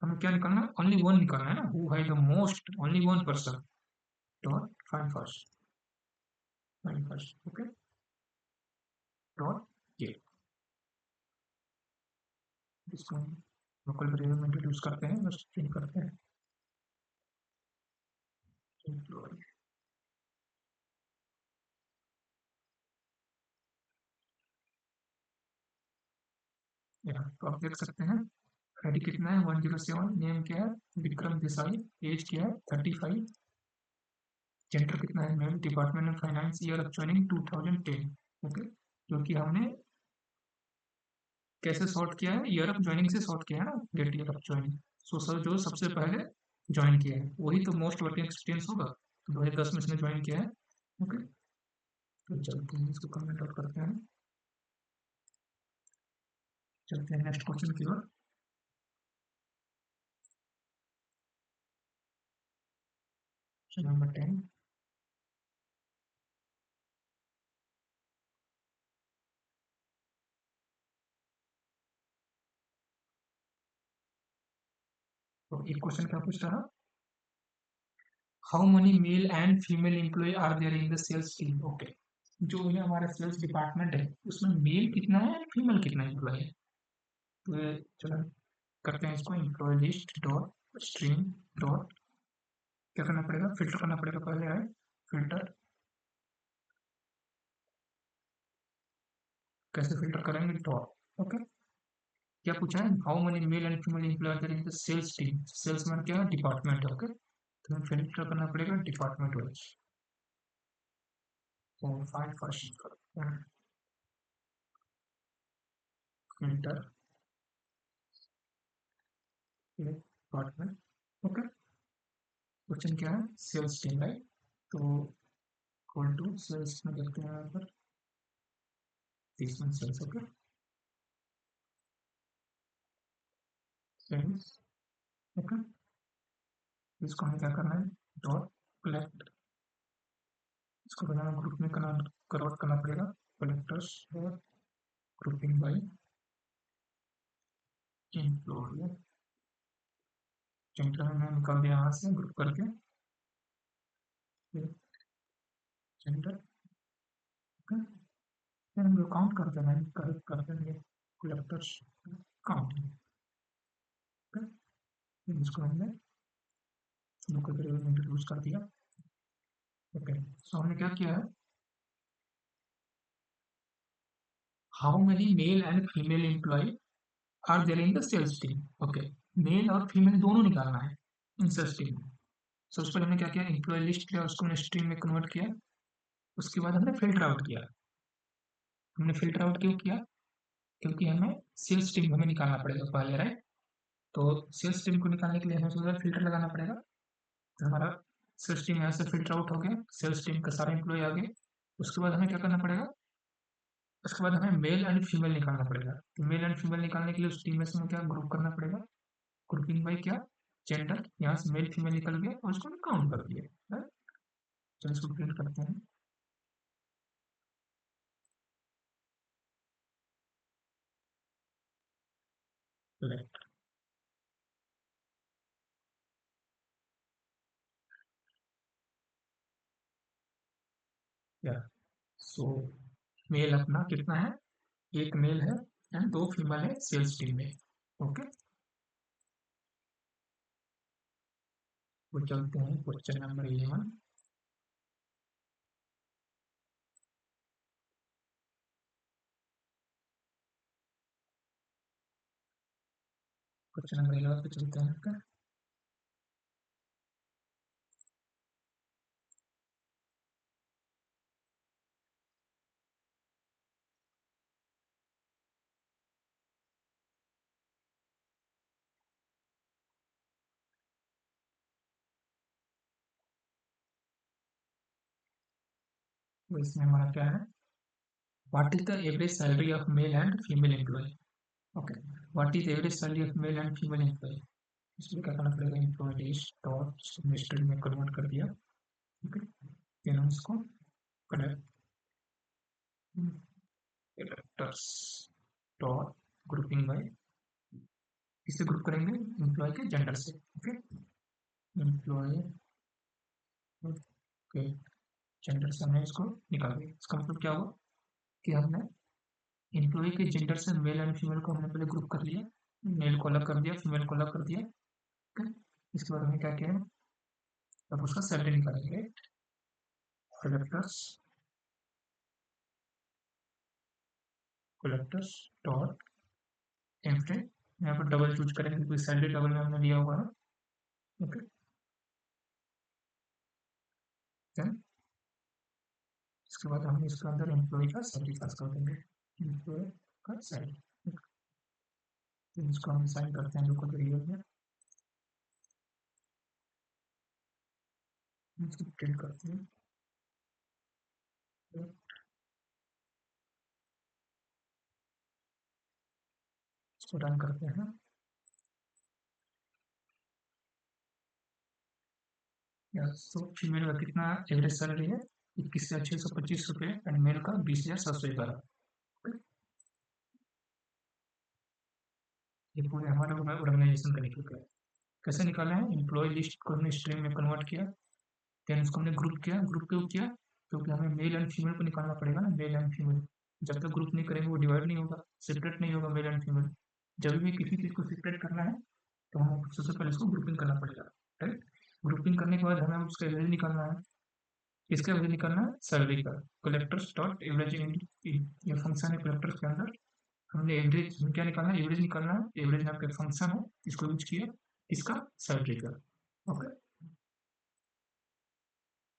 हमें क्या निकालना है, ओनली वन निकालना है ना, who has the most, only one person, dot find first, find first, okay. Dot gate, इसको हम लोकल वेरिएबल में इंट्रोड्यूस करते हैं, बस प्रिंट करते हैं एम्प्लॉय। यहाँ तो आप देख सकते हैं आईडी कितना है 107, नेम क्या है विक्रम देसाई, एज क्या है 35, जेंडर कितना है male, department of finance, year of joining 2010, okay. क्योंकि हमने कैसे सॉर्ट किया है, ईयर ऑफ ज्वाइनिंग से सॉर्ट किया है ना, get year of joining. So sir जो सबसे पहले ज्वाइन किया है वही तो मोस्ट वर्किंग एक्सपीरियंस होगा, 2010 में इसने ज्वाइन किया है, ओके। तो चलते हैं इसको कमेंट आउट करते हैं, चलते हैं नेक्स्ट क्वेश्चन की ओर। नंबर 10, तो एक क्वेश्चन क्या पूछ रहा, how many male and female employee are there in the sales team, okay. जो ये हमारा सेल्स डिपार्टमेंट है उसमें मेल कितना है फीमेल कितना एम्प्लॉय है, तो चलो करते हैं इसको, employee list dot stream dot क्या करना पड़ेगा, फिल्टर करना पड़ेगा, पहले आए फिल्टर, कैसे फिल्टर करेंगे, डॉट, ओके। क्या पूछा है, how many male and female employee are there in the sales team, sales में क्या है डिपार्टमेंट है, ओके। तो हमें फिल्टर करना पड़ेगा डिपार्टमेंट वाइज, तो find first filter department, okay. Question क्या है, सेल्स टीम राइट, तो इक्वल टू सेल्स में देखते हैं यहाँ पर 30 सेल्स, ओके। Sales, okay. इसको हमें क्या करना है, डॉट कलेक्ट, इसको बनाना ग्रुप में करना, कन्वर्ट करना पड़ेगा, collectors dot grouping by employee, gender हमने निकाल दिया यहाँ से ग्रुप करके, जेंडर, ओके। फिर हम लोग काउंट करते हैं, करेक्ट कर देंगे कलेक्टर्स काउंट, ओके। इसको हमने लोकल वेरिएबल में इंट्रोड्यूस कर दिया, ओके। सो हमने क्या किया है, how many male and female employee are there in the sales team, okay. Male और फीमेल दोनों निकालना है इन सेल्स टीम में। सबसे पहले हमने क्या किया, एम्प्लॉय लिस्ट किया, उसको हमने स्ट्रिंग में कन्वर्ट किया, उसके बाद हमने फिल्टर आउट किया। हमने फिल्टर आउट क्यों किया, क्योंकि हमें सेल्स टीम हमें निकालना पड़ेगा पहले, राइट। तो सेल्स टीम को निकालने के लिए हमें सबसे फिल्टर लगाना पड़ेगा, तो हमारा सेल्स टीम यहाँ से फिल्टर आउट हो गया, सेल्स टीम का सारे एम्प्लॉय आ गए। उसके बाद हमें क्या करना पड़ेगा, उसके बाद हमें मेल एंड फीमेल निकालना पड़ेगा, तो मेल एंड फीमेल निकालने के लिए उस टीम में से हमें क्या ग्रुप करना पड़ेगा, ग्रुपिंग बाई क्या, जेंडर, यहाँ से मेल फीमेल निकल गया और उसको काउंट कर दिया, राइट। चलो इसको प्रिंट करते हैं, लेफ्ट, या सो मेल अपना कितना है, एक मेल है एंड दो फीमेल है सेल्स टीम में, ओके। वो चलते हैं क्वेश्चन नंबर 11, क्वेश्चन नंबर 11 पे चलते हैं, okay? तो इसमें हमारा क्या है, what is the average salary of male and female employ. Okay, what is average salary of male and female employ. इसमें क्या करना पड़ेगा, एम्प्लॉय डॉट स्ट्रिंग में कन्वर्ट कर दिया। ओके, फिर हम इसको कलेक्टर्स डॉट ग्रुपिंग बाय, किससे ग्रुप करेंगे, एम्प्लॉय के जेंडर से। ओके, एम्प्लॉय के जेंडर से हमने इसको निकाल दिया। इसका मतलब क्या हुआ कि हमने एम्प्लॉय के जेंडर से मेल एंड फीमेल को हमने पहले ग्रुप कर लिया, मेल को अलग कर दिया, फीमेल को अलग कर दिया। ओके, इसके बाद हमने क्या किया, अब उसका सैलरी निकालेंगे। कलेक्टर्स कलेक्टर्स डॉट एम्प्लॉय, यहाँ पर डबल चूज करेंगे क्योंकि सैलरी डबल में हमने लिया हुआ है। ओके, देन इसके बाद हम इसके अंदर एम्प्लॉय का सैलरी पास कर देंगे, एम्प्लॉय का सैलरी। तो इसको हम साइन करते हैं लोकल वेरिएबल में, इसको प्रिंट करते हैं। तो इसको रन करते हैं। तो फीमेल का कितना एवरेज सैलरी है, 21,625 रुपये एंड मेल का 20,711। ये पूरे हमारे ऑर्गेनाइजेशन का निकल गया। कैसे निकाला है, एम्प्लॉय लिस्ट को हमने स्ट्रिंग में कन्वर्ट किया, देन उसको हमने ग्रुप किया। ग्रुप क्यों किया, क्योंकि हमें मेल एंड फीमेल को निकालना पड़ेगा ना, मेल एंड फीमेल। जब तक ग्रुप नहीं करेंगे वो डिवाइड नहीं होगा, सेपरेट नहीं होगा मेल एंड फीमेल। जब भी किसी चीज़ को सेपरेट करना है तो हमें सबसे पहले इसको ग्रुपिंग करना पड़ेगा, राइट। ग्रुपिंग करने के बाद हमें उसका एवरेज निकालना है। किसका एवरेज निकालना है, सैलरी का। कलेक्टर्स डॉट एवरेज, ये फंक्शन है कलेक्टर्स के अंदर। हमने एवरेज क्या निकालना है, एवरेज निकालना है। एवरेज नाम का फंक्शन है, इसको यूज किया, इसका सैलरी का। ओके,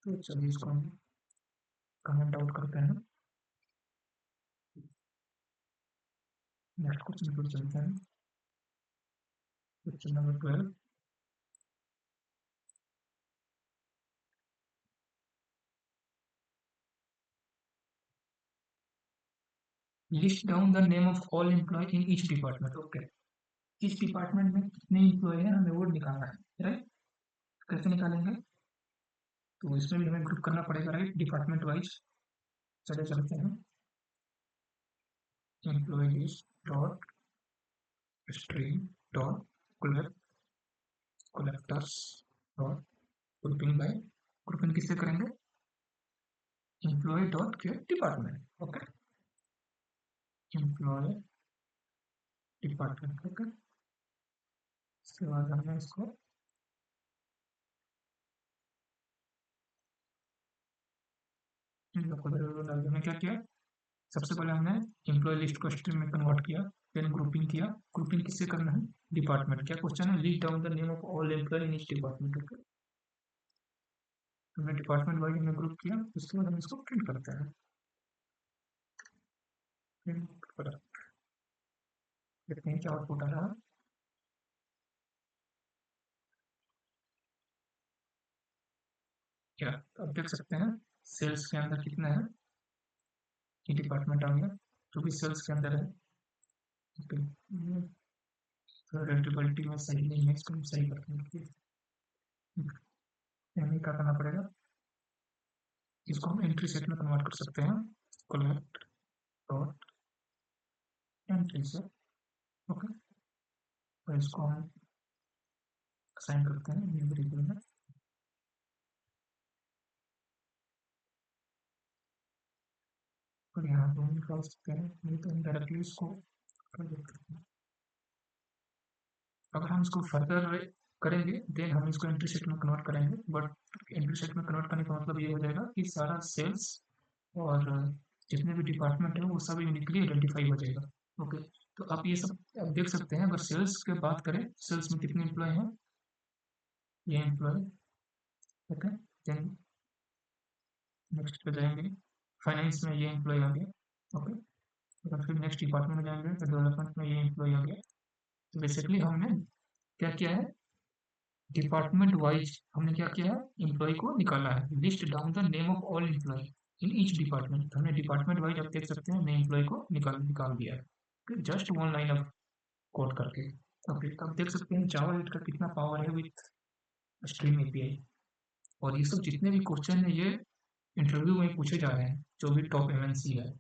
तो चलिए इसको हम कमेंट आउट करते हैं। नेक्स्ट क्वेश्चन पर चलते हैं, question number 12। List down the name of all employ in each department. Okay, इस डिपार्टमेंट में कितने एम्प्लॉय हैं हमें वो निकालना है, राइट। कैसे निकालेंगे, तो इसमें भी हमें ग्रुप करना पड़ेगा, राइट, डिपार्टमेंट वाइज। चले चलते हैं, employee list dot string dot collectors dot grouping by, grouping किससे करेंगे, एम्प्लॉय डॉट के department. Okay, employee department. Okay, इसके बाद हमने इसको में क्या किया, सबसे पहले हमने एम्प्लॉय लिस्ट को स्ट्रिंग में कन्वर्ट किया, देन ग्रुपिंग किया। ग्रुपिंग किससे करना है, डिपार्टमेंट। क्या क्वेश्चन है, list down the name of all employ in each department. Okay, हमने डिपार्टमेंट वाइज हमने ग्रुप किया, उसके बाद हम इसको प्रिंट करते हैं। प्रिंट कर देखते हैं क्या आउटपुट आ रहा है। क्या अब देख सकते हैं, सेल्स के अंदर कितना है, ये डिपार्टमेंट आ गया जो कि सेल्स के अंदर है। रेंटेबिलिटी में सही नहीं है, इसको हम सही करते हैं। हमें क्या करना पड़ेगा, इसको हम एंट्री सेट में कन्वर्ट कर सकते हैं, collect dot entry set. Okay, तो इसको हम असाइन करते हैं न्यू वेरिएबल में, और यहाँ पे हम निकाल सकते हैं, नहीं तो हम डायरेक्टली इसको कर देते हैं। अगर हम इसको फर्दर करेंगे देन हम इसको एंट्री सेट में कन्वर्ट करेंगे, बट एंट्री सेट में कन्वर्ट करने का मतलब ये हो जाएगा कि सारा सेल्स और जितने भी डिपार्टमेंट है वो सब यूनिकली आइडेंटिफाई हो जाएगा। ओके, तो आप ये सब आप देख सकते हैं, अगर सेल्स की बात करें, सेल्स में कितने एम्प्लॉय हैं, ये एम्प्लॉय। ओके, देन नेक्स्ट पे जाएंगे, फाइनेंस में ये एम्प्लॉय आ गया। ओके, अगर फिर नेक्स्ट डिपार्टमेंट में जाएंगे तो डेवलपमेंट में ये एम्प्लॉय आ गया। तो बेसिकली हमने क्या किया है, डिपार्टमेंट वाइज हमने क्या किया है, एम्प्लॉय को निकाला है। List down the name of all employ, in each department. हमने डिपार्टमेंट वाइज आप देख सकते हैं नए एम्प्लॉय को निकाल दिया है, just one line of code करके। ओके, तो आप देख सकते हैं जावा 8 का कितना पावर है विथ स्ट्रीम एपीआई। और ये सब जितने भी क्वेश्चन है ये इंटरव्यू में पूछे जा रहे हैं, जो भी टॉप एमएनसी है।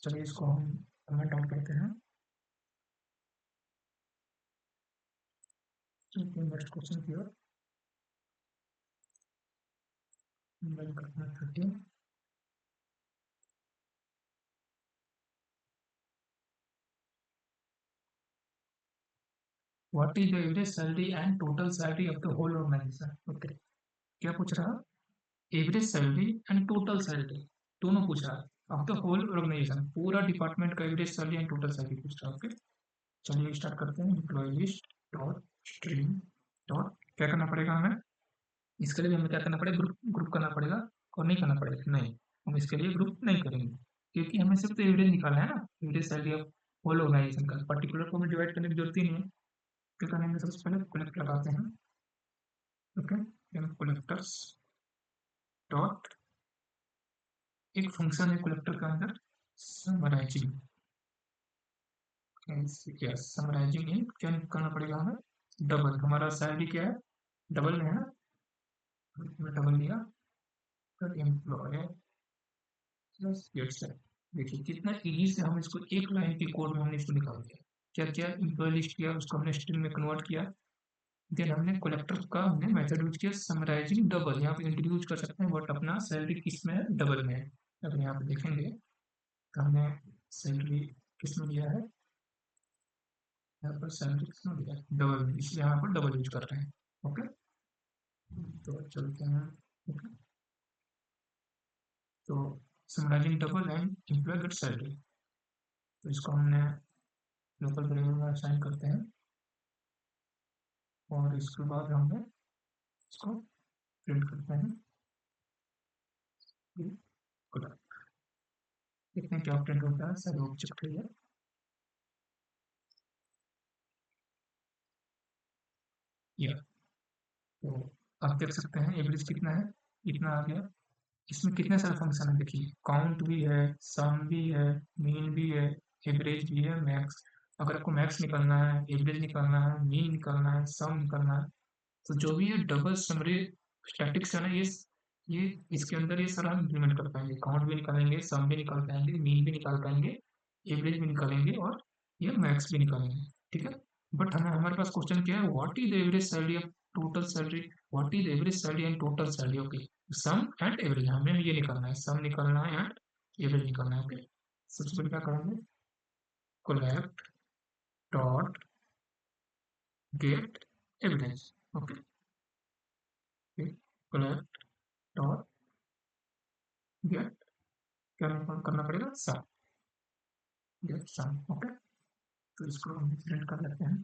चलिए इसको हम कमेंट आउट करते हैं। नेक्स्ट क्वेश्चन की ओर करते हैं 13। What is the average salary and total salary of the whole organisation. Okay, क्या पूछ रहा है? Average salary and total salary दोनों पूछ रहा है ऑफ द होल ऑर्गेनाइजेशन, पूरा डिपार्टमेंट का average salary and total salary पूछ रहा है। ओके, चलिए स्टार्ट करते हैं। Employee list dot stream dot, क्या करना पड़ेगा हमें? इसके लिए हमें क्या करना पड़ेगा? ग्रुप ग्रुप करना पड़ेगा। और नहीं करना पड़ेगा? नहीं, हम इसके लिए ग्रुप नहीं करेंगे, क्योंकि हमें सिर्फ तो एवरेज निकालना है ना, average salary of whole organisation का। पर्टिकुलर को हमें डिवाइड करने की जरूरत ही नहीं है। क्या करेंगे? सबसे पहले कलेक्ट लगाते हैं। ओके, कलेक्टर्स डॉट, एक फंक्शन है कलेक्टर के अंदर, समराइजिंग। यस, समराइजिंग इन, क्या करना पड़ेगा हमें? डबल। हमारा सैलरी क्या है? डबल में है ना, डबल लिया। फिर एम्प्लॉय प्लस गेट्स है। देखिए कितना इजी से हम इसको एक लाइन के कोड में हमने इसको निकाल दिया। क्या क्या? एम्प्लॉय लिस्ट किया, उसको हमने स्ट्रिंग में कन्वर्ट किया। देन हमने कलेक्टर का हमने मेथड यूज किया समराइजिंग डबल। यहाँ पे इंट्रोड्यूस कर सकते हैं, बट अपना सैलरी किस में है? डबल में है। अगर यहाँ पे देखेंगे तो हमने सैलरी किस में लिया है? यहाँ पर सैलरी किस में लिया है? डबल में, इसलिए यहाँ पर डबल यूज कर रहे हैं। ओके, तो चलते हैं। ओके, तो summarising double and employee get salary, तो इसको हमने लोकल वेरिएबल में असाइन करते हैं। और इसके बाद हमने इसको प्रिंट करते हैं। देखते हैं क्या प्रिंट होता है। सर ऑब्जेक्ट है ये। या तो आप देख सकते हैं एवरेज कितना है, इतना आ गया। इसमें कितने सारे फंक्शन है देखिए, काउंट भी है, सम भी है, मीन भी है, एवरेज भी है, मैक्स। अगर आपको मैक्स निकालना है, एवरेज निकालना है, मीन निकालना है, सम निकालना है, तो जो भी ये डबल समरी स्टैटिक्स है ना, ये इसके अंदर ये सारा हम इम्प्लीमेंट कर पाएंगे। काउंट भी निकालेंगे, सम भी निकाल पाएंगे, मीन भी निकाल पाएंगे, एवरेज भी निकालेंगे, और ये मैक्स भी निकालेंगे। ठीक है, बट हमें हमारे पास क्वेश्चन क्या है? What is the average salary of total salary, what is average salary and total salary. Okay, sum and average हमें ये निकालना है, सम निकालना है एंड एवरेज निकालना है। ओके, सबसे पहले क्या करेंगे? Collect dot gate average. Okay, collect dot gate, क्या करना पड़ेगा? सम, गेट सम। ओके, तो इसको हम प्रिंट कर लेते हैं।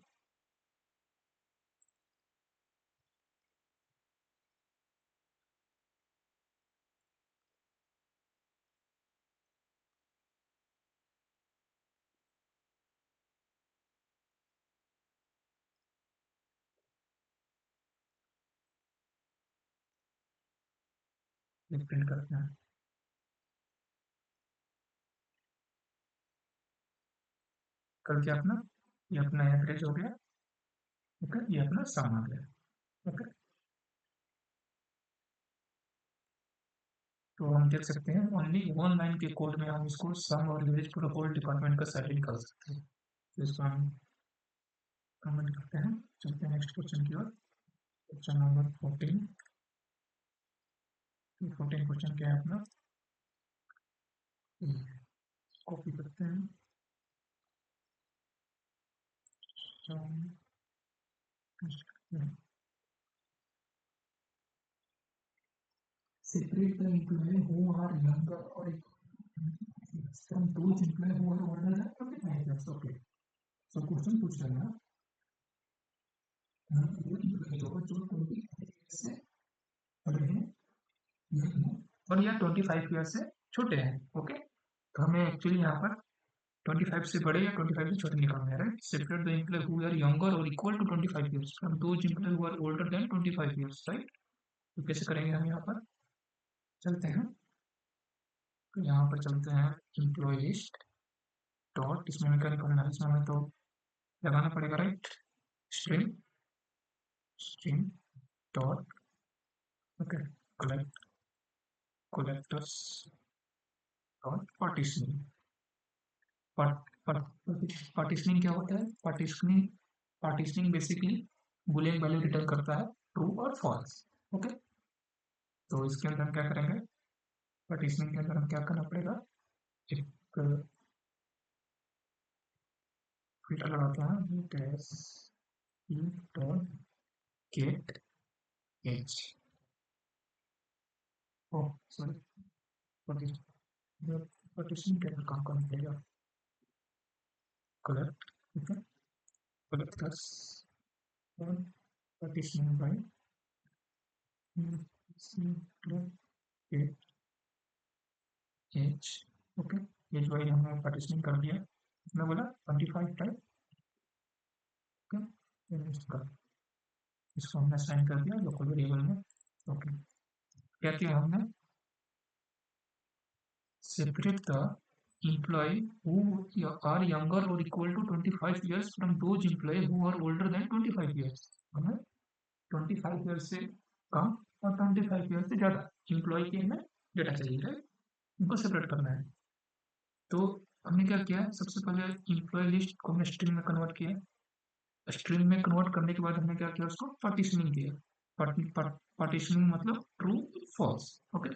प्रिंट करते हैं। कर क्या अपना? ये अपना एवरेज हो गया। ओके, ये अपना सम आ गया। ओके, तो हम देख सकते हैं ओनली वन लाइन के कोड में हम इसको सम और एवरेज पूरा होल डिपार्टमेंट का सैलरी निकाल सकते हैं। तो इसको हम कमेंट करते हैं। चलते हैं नेक्स्ट क्वेश्चन की ओर। Question number 14। 14 क्वेश्चन क्या है अपना? कॉपी करते हैं। separate the employee who are younger or from those employee who are older than 25 years. Okay. So question पूछ रहे हैं वो employee जो 25 से बड़े हैं और या 25 ईयर से छोटे हैं। ओके, तो हमें एक्चुअली यहाँ पर 25 से बड़े या 25 से छोटे निकालना है। Right, separate the employee who are younger और equal to 25 years from those employee who are older than 25 years. Right, तो कैसे करेंगे हम यहाँ पर? चलते हैं। तो यहाँ पर चलते हैं एम्प्लॉय लिस्ट डॉट, इसमें हमें क्या निकालना है, इसमें हमें तो लगाना पड़ेगा right, string string dot, okay, collect collectors dot partitioning. Partitioning क्या होता है, partitioning partitioning basically boolean value return करता है, ट्रू और फॉल्स। ओके, तो इसके अंदर हम क्या करेंगे, पार्टीशनिंग के अंदर हम क्या करना पड़ेगा, एक फिल्टर लगाते हैं, test dot get age, oh sorry, partitioning के अंदर काम करना पड़ेगा, कलेक्ट, ठीक है, collectors partitioning by get age, okay, age wise हमने पार्टीशनिंग कर दिया, इसमें बोला 25 टाइप, ओके, इसको हमने साइन कर दिया लोकल वेरिएबल में। ओके, क्या किया हमने, separate the employee who are younger or equal to 25 years from those employee who are older than 25 years। हमें 25 years से कम और 25 years से ज़्यादा एम्प्लॉय के हमें डेटा चाहिए, राइट, इनको सेपरेट करना है। तो हमने क्या किया, सबसे पहले एम्प्लॉय लिस्ट को हमने स्ट्रिंग में कन्वर्ट किया, स्ट्रिंग में कन्वर्ट करने के बाद हमने क्या किया, उसको पार्टीशनिंग किया, पार्टीशनिंग मतलब ट्रू फॉल्स। ओके,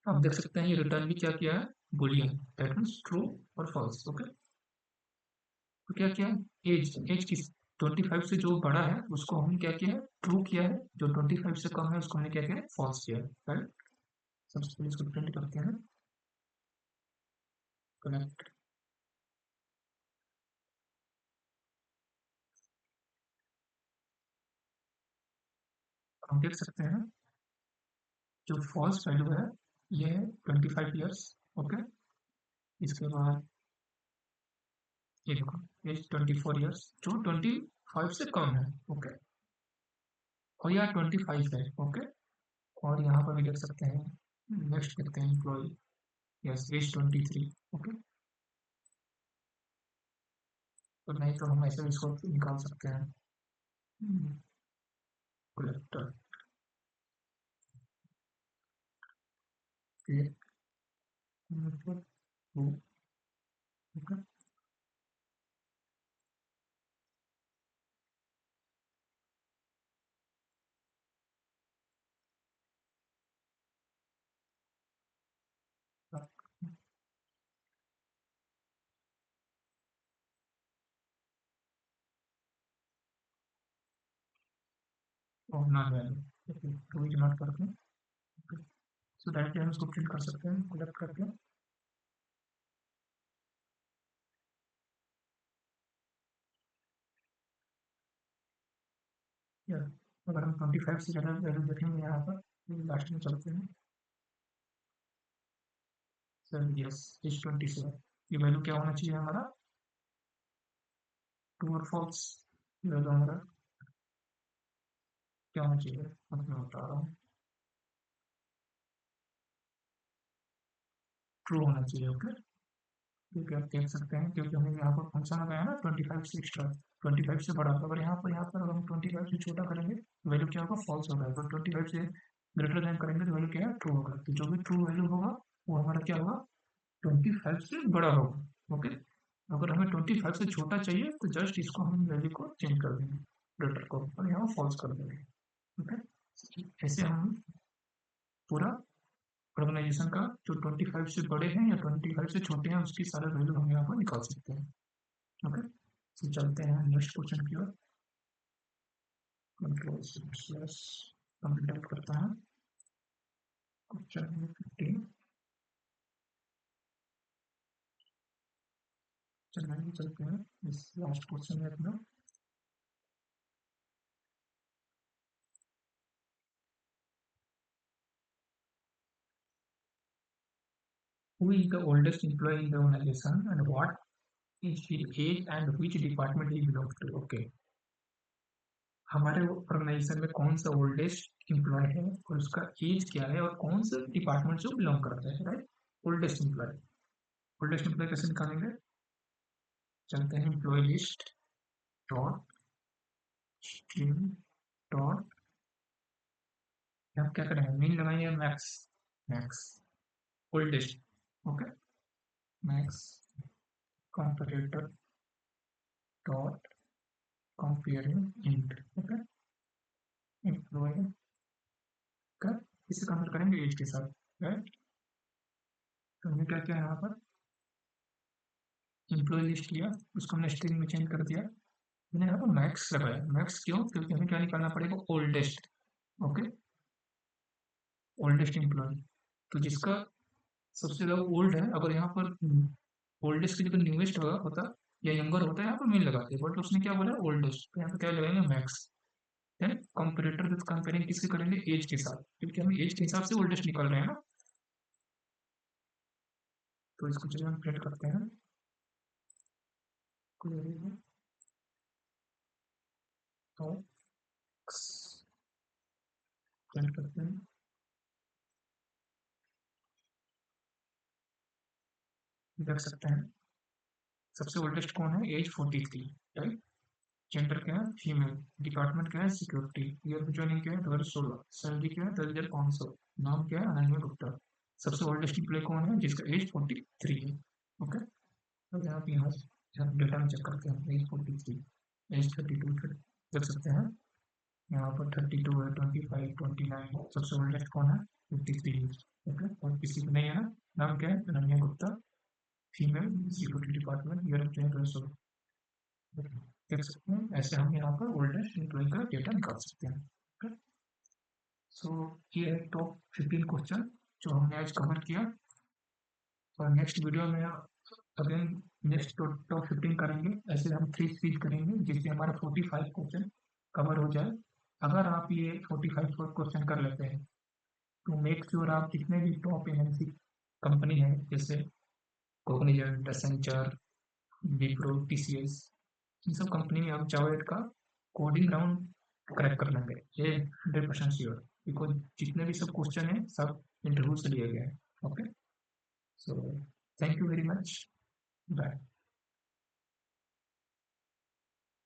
आप देख सकते हैं ये रिटर्न भी क्या किया है, बुलियन, दैट मीन्स ट्रू और फॉल्स। ओके, तो क्या किया, एज एज किस 25 से जो बड़ा है उसको हमने क्या किया है, ट्रू किया है, जो 25 से कम है उसको हमने क्या किया है, फॉल्स किया है, राइट। सबसे पहले इसको प्रिंट करते हैं, कनेक्ट, हम देख सकते हैं जो फॉल्स वैल्यू है ये है 25 ईयर्स। ओके, इसके बाद ये देखो एज 24 ईयर्स, जो 25 से कम है। ओके, और यहाँ 25 है। ओके, और यहाँ पर भी देख सकते हैं, नेक्स्ट देखते हैं एम्प्लॉय, यस एज 23। ओके, तो नहीं तो हम ऐसे भी इसको निकाल सकते हैं, कलेक्टर के मतलब वो, ओके, और non value two is not करके, सो डायरेक्टली हम इसको प्रिंट कर सकते हैं कलेक्ट करके, या अगर हम 25 से ज़्यादा वैल्यू देखेंगे यहाँ पर, लास्ट में चलते हैं, सर यस एज 27, ये वैल्यू क्या होना चाहिए हमारा, ट्रू और फॉल्स, ये वैल्यू हमारा क्या होना चाहिए, मैं बता रहा हूँ, ट्रू होना चाहिए। ओके, क्योंकि आप देख सकते हैं, क्योंकि हमें यहाँ पर फंक्शन लगाया ना 25 से एक्स्ट्रा, 25 से बड़ा, अगर यहाँ पर अगर हम 25 से छोटा करेंगे तो वैल्यू क्या होगा, फॉल्स होगा, तो 25 से ग्रेटर देन करेंगे तो वैल्यू क्या है, ट्रू होगा, तो जो भी ट्रू वैल्यू होगा वो हमारा क्या होगा, 25 से बड़ा होगा। ओके, अगर हमें 25 से छोटा चाहिए तो जस्ट इसको हम वैल्यू को चेंज कर देंगे, ग्रेटर को, और यहाँ फॉल्स कर देंगे। ओके, ऐसे हम पूरा ऑर्गेनाइजेशन का जो 25 से बड़े हैं या 25 से छोटे हैं उसकी सारे वैल्यू हम यहाँ पर निकाल सकते हैं। ओके, तो चलते हैं नेक्स्ट क्वेश्चन की ओर, कंट्रोल स्लैश कंप्लीट करता है क्वेश्चन नंबर 15, चलिए चलते हैं इस लास्ट क्वेश्चन में अपना, who is the oldest employee in the organization and what is his age and which department he belongs to। Okay, हमारे ऑर्गेनाइजेशन में कौन सा ओल्डेस्ट एम्प्लॉय है और उसका एज क्या है और कौन सा डिपार्टमेंट से बिलोंग करता है, राइट। ओल्डेस्ट एम्प्लॉय कैसे निकालेंगे? चलते हैं employee list dot string dot, यहाँ क्या करेंगे, मीन लगाएंगे max, max oldest, okay, max comparator dot comparing int, okay, employee का इसे कंपेयर करेंगे एज के साथ, राइट। तो हमने क्या किया यहाँ पर, एम्प्लॉय लिस्ट लिया, उसको हमने स्ट्रिंग में चेंज कर दिया, मैंने यहाँ पर मैक्स लगाया, मैक्स क्यों, क्योंकि हमें क्या निकालना पड़ेगा, ओल्डेस्ट, ओके, ओल्डेस्ट एम्प्लॉय, तो जिसका सबसे ज़्यादा ओल्ड है, अगर यहाँ पर ओल्डेस्ट की जगह न्यूएस्ट होता या यंगर होता है, यहाँ पर मेन लगाते, बट उसने क्या बोला ओल्डेस्ट, तो यहाँ पे क्या लगाएंगे max, then comparator with comparing किससे करेंगे, एज के साथ, क्योंकि हम एज के हिसाब से ओल्डेस्ट निकाल रहे हैं ना। तो इसको चलिए हम प्रिंट करते हैं, तो प्रिंट करते हैं, देख सकते हैं सबसे ओल्डेस्ट कौन है, एज 43, राइट, जेंडर क्या है, फीमेल, डिपार्टमेंट क्या है, सिक्योरिटी, ईयर ऑफ ज्वाइनिंग क्या है, 2016, सैलरी क्या है, 10,500, नाम क्या है, अनन्या गुप्ता, सबसे ओल्डेस्ट एम्प्लॉय कौन है, जिसका एज 43 है, ओके। तो यहाँ डेटा में चेक करते हैं, एज 43, एज 32, देख सकते हैं यहाँ पर 32 है, 25, 29, सबसे ओल्डेस्ट कौन है, 53, ओके, और किसी को नहीं है ना, नाम क्या है, Ananya Gupta, female, security department, year of joining 2016, देख सकते हैं, ऐसे हम यहाँ पर ओल्डेस्ट एम्प्लॉय का डेटा निकाल सकते हैं। सो ये है टॉप 15 क्वेश्चन जो हमने आज कवर किया, और नेक्स्ट वीडियो में अगेन नेक्स्ट टॉप 15 करेंगे, ऐसे हम 3 सीरीज करेंगे जिससे हमारा 45 क्वेश्चन कवर हो जाए। अगर आप ये 45 क्वेश्चन कर लेते हैं तो मेक श्योर आप जितने भी टॉप एमएनसी कंपनी है, जैसे कोग्निजेंट, एसेंचर, विप्रो, टीसीएस, इन सब कंपनी में आप जावा का कोडिंग राउंड क्रैक कर लेंगे, ये 100% श्योर, बिकॉज जितने भी सब क्वेश्चन है सब इंटरव्यू से लिए गए हैं, okay. So thank you very much, bye.